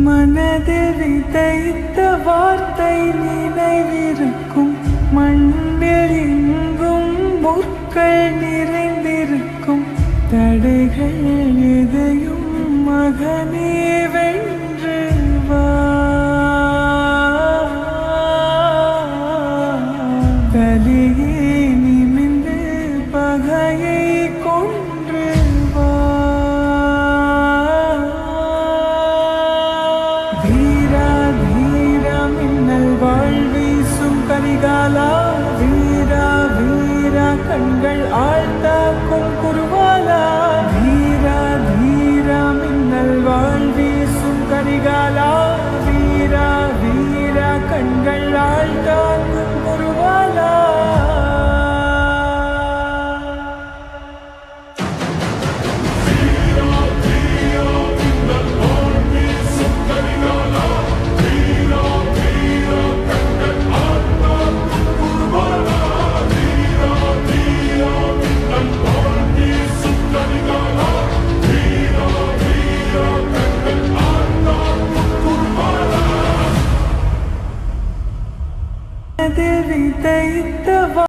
மனதில் விதைத்த வார்த்தை நினைவிருக்கும். மண்ணில் எங்கும் முற்கள் நிறைந்திருக்கும். தடைகள் எதையும் மகனே வென்று வா. தலையே நிமிந்து பகையை கொன்று வா. வீரா வீரா மின்னல் வாழ்வீசும் கரிகாலா. வீரா வீரா கண்கள் ஆழ்த்தாக்கும் குருவாலா. வீரா வீரா மின்னல் வாழ்வீசும் கரிகாலா. வீரா வீரா கண்கள் ஆழ்த்தாக்கும் குருவாலா. மனதில் விதைத்த